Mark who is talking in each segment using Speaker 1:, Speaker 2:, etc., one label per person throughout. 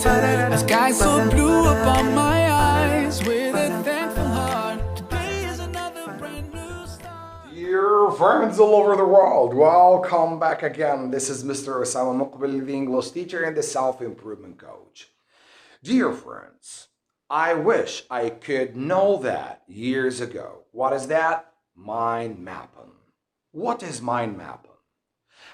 Speaker 1: A sky so blue upon my eyes with a thankful heart. Today is another brand new start.
Speaker 2: Dear friends all over the world, welcome back again. This is Mr. Osama Muqbil, the English teacher and the self-improvement coach. Dear friends, I wish I could know that years ago. What is that? Mind mapping. What is mind mapping?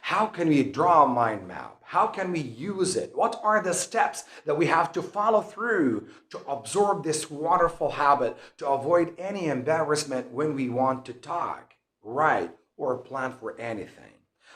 Speaker 2: How can we draw a mind map? How can we use it? What are the steps that we have to follow through to absorb this wonderful habit, to avoid any embarrassment when we want to talk, write, or plan for anything?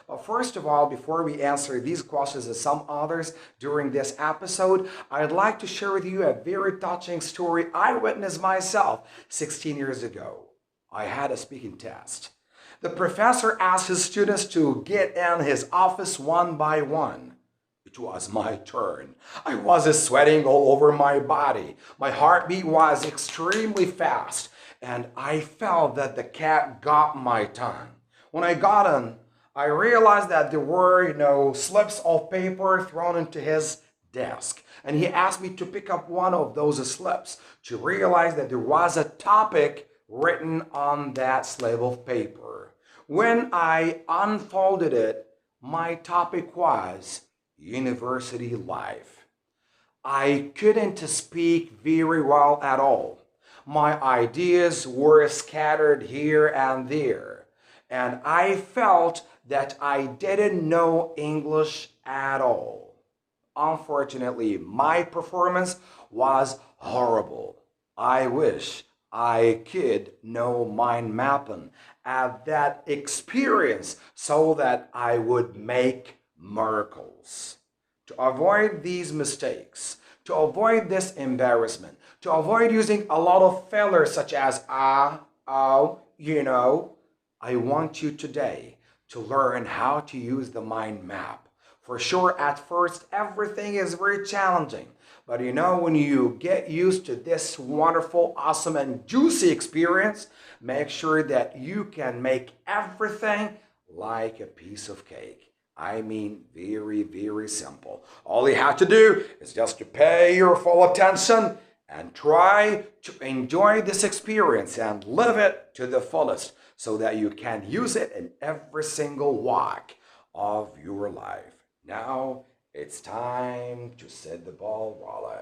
Speaker 2: But first of all, before we answer these questions and some others during this episode, I'd like to share with you a very touching story I witnessed myself 16 years ago. I had a speaking test. The professor asked his students to get in his office one by one. It was my turn. I was sweating all over my body. My heartbeat was extremely fast, and I felt that the cat got my tongue. When I got in, I realized that there were, slips of paper thrown into his desk. And he asked me to pick up one of those slips to realize that there was a topic written on that slip of paper. When I unfolded it, my topic was university life. I couldn't speak very well at all. My ideas were scattered here and there, and I felt that I didn't know English at all. Unfortunately, my performance was horrible. I wish I could know mind mapping at that experience so that I would make miracles. To avoid these mistakes, to avoid this embarrassment, to avoid using a lot of fillers such as I want you today to learn how to use the mind map. For sure, at first, everything is very challenging. But when you get used to this wonderful, awesome, and juicy experience, make sure that you can make everything like a piece of cake. I mean, very, very simple. All you have to do is just to pay your full attention and try to enjoy this experience and live it to the fullest so that you can use it in every single walk of your life. Now, it's time to set the ball rolling.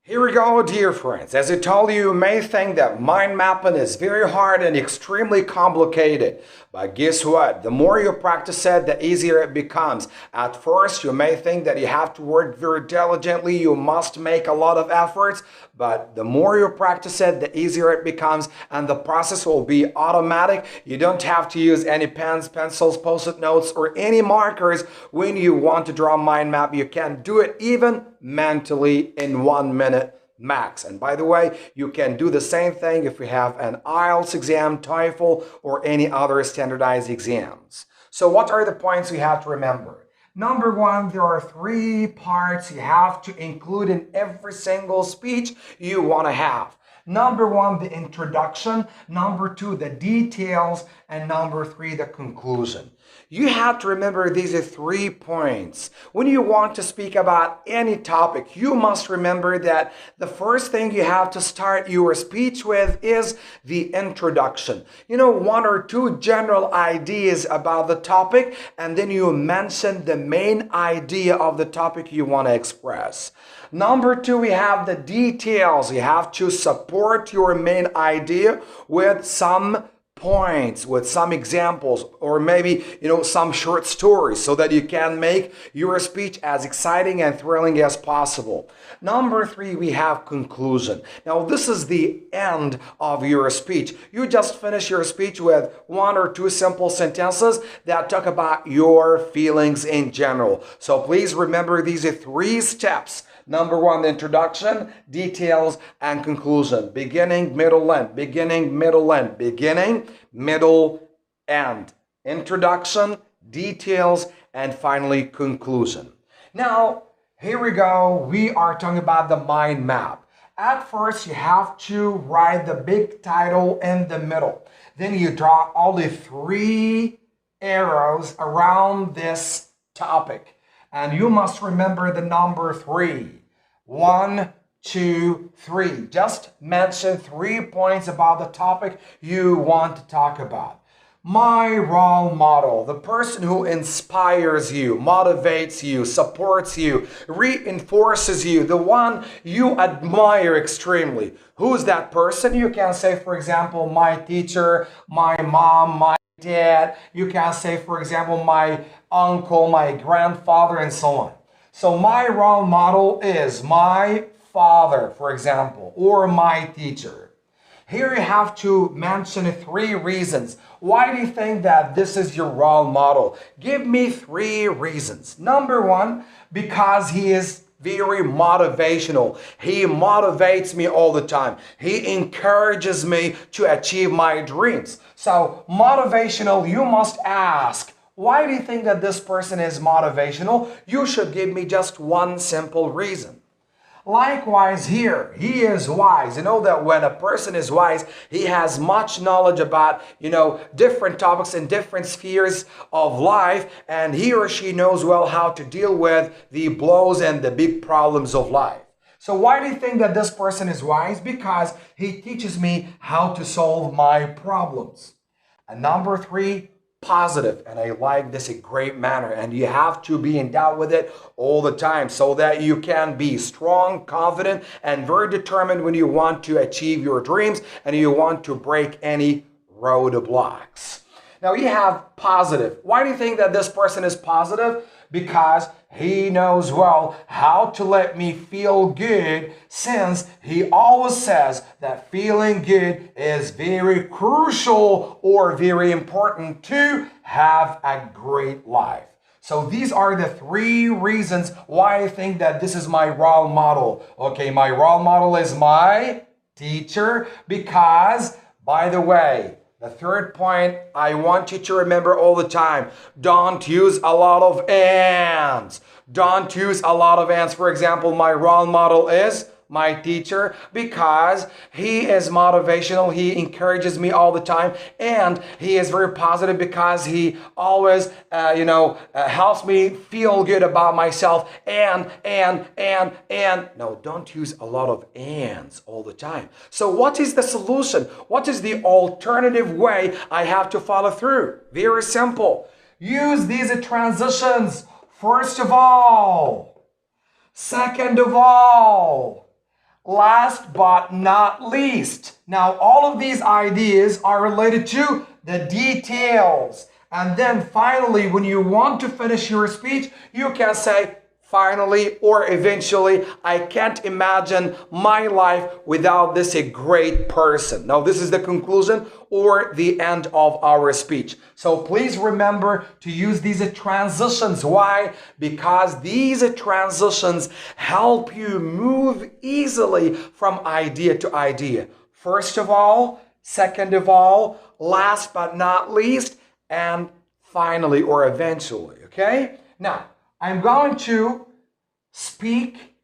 Speaker 2: Here we go, dear friends. As I told you, you may think that mind mapping is very hard and extremely complicated. But guess what? The more you practice it, the easier it becomes. At first, you may think that you have to work very diligently. You must make a lot of efforts. But the more you practice it, the easier it becomes. And the process will be automatic. You don't have to use any pens, pencils, post-it notes, or any markers when you want to draw a mind map. You can do it even mentally in 1 minute max. And by the way, you can do the same thing if you have an IELTS exam, TOEFL, or any other standardized exams. So what are the points you have to remember? Number one, there are 3 parts you have to include in every single speech you want to have. Number 1, the introduction. Number 2, the details. And number 3, the conclusion. You have to remember these are 3 points. When you want to speak about any topic, you must remember that the first thing you have to start your speech with is the introduction. 1 or 2 general ideas about the topic, and then you mention the main idea of the topic you want to express. Number 2, we have the details. You have to support your main idea with some points, with some examples, or maybe some short stories so that you can make your speech as exciting and thrilling as possible. Number 3, we have conclusion. Now this is the end of your speech. You just finish your speech with 1 or 2 simple sentences that talk about your feelings in general. So please remember these are 3 steps. Number 1, the introduction, details, and conclusion. Beginning, middle, end. Beginning, middle, end. Beginning, middle, end. Introduction, details, and finally conclusion. Now, here we go. We are talking about the mind map. At first, you have to write the big title in the middle. Then you draw all the 3 arrows around this topic. And you must remember the number 3. 1, 2, 3. Just mention 3 points about the topic you want to talk about. My role model, the person who inspires you, motivates you, supports you, reinforces you, the one you admire extremely. Who's that person? You can say, for example, my teacher, my mom, my dad. You can say, for example, my uncle, my grandfather, and so on. So my role model is my father, for example, or my teacher. Here you have to mention 3 reasons. Why do you think that this is your role model? Give me 3 reasons. Number 1, because he is very motivational. He motivates me all the time. He encourages me to achieve my dreams. So motivational, you must ask, why do you think that this person is motivational? You should give me just one simple reason. Likewise here, he is wise. You know that when a person is wise, he has much knowledge about, different topics in different spheres of life, and he or she knows well how to deal with the blows and the big problems of life. So why do you think that this person is wise? Because he teaches me how to solve my problems. And number 3, positive, and I like this a great manner, and you have to be endowed with it all the time so that you can be strong, confident, and very determined when you want to achieve your dreams and you want to break any roadblocks. Now you have positive. Why do you think that this person is positive? Because he knows well how to let me feel good, since he always says that feeling good is very crucial or very important to have a great life. So these are the 3 reasons why I think that this is my role model. Okay, my role model is my teacher because, by the way, the 3rd point I want you to remember all the time, don't use a lot of ands. Don't use a lot of ands. For example, my role model is my teacher because he is motivational. He encourages me all the time, and he is very positive because he always, helps me feel good about myself. And. No, don't use a lot of ands all the time. So what is the solution? What is the alternative way I have to follow through? Very simple. Use these transitions. First of all, second of all, last but not least. Now, all of these ideas are related to the details. And then finally, when you want to finish your speech, you can say, finally or eventually, I can't imagine my life without this a great person. Now, this is the conclusion or the end of our speech. So please remember to use these transitions. Why? Because these transitions help you move easily from idea to idea. First of all, second of all, last but not least, and finally or eventually, okay? Now, I'm going to speak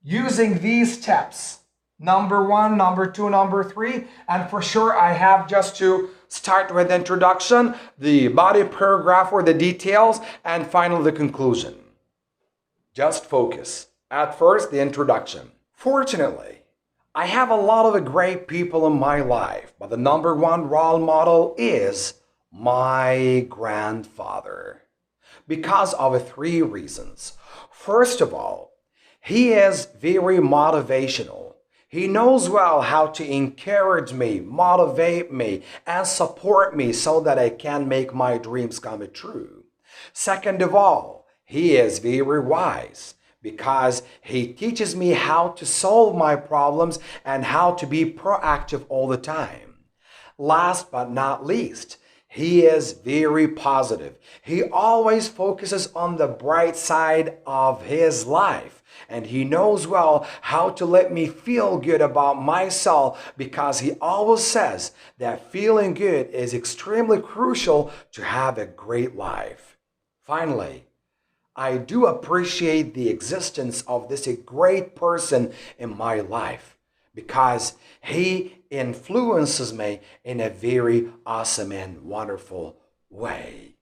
Speaker 2: using these steps. Number 1, number 2, number 3. And for sure, I have just to start with the introduction, the body paragraph or the details, and finally the conclusion. Just focus. At first, the introduction. Fortunately, I have a lot of great people in my life, but the number 1 role model is my grandfather. Because of 3 reasons. First of all, he is very motivational. He knows well how to encourage me, motivate me, and support me so that I can make my dreams come true. Second of all, he is very wise because he teaches me how to solve my problems and how to be proactive all the time. Last but not least, he is very positive. He always focuses on the bright side of his life. And he knows well how to let me feel good about myself because he always says that feeling good is extremely crucial to have a great life. Finally, I do appreciate the existence of this great person in my life because he influences me in a very awesome and wonderful way.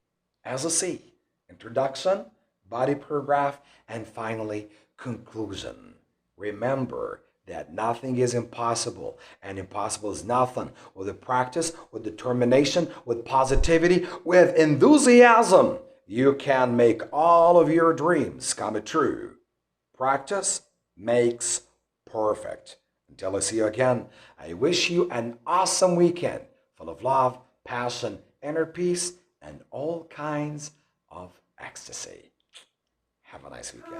Speaker 2: As I see, introduction, body paragraph, and finally, conclusion. Remember that nothing is impossible, and impossible is nothing. With the practice, with determination, with positivity, with enthusiasm, you can make all of your dreams come true. Practice makes perfect. Until I see you again, I wish you an awesome weekend full of love, passion, inner peace, and all kinds of ecstasy. Have a nice weekend.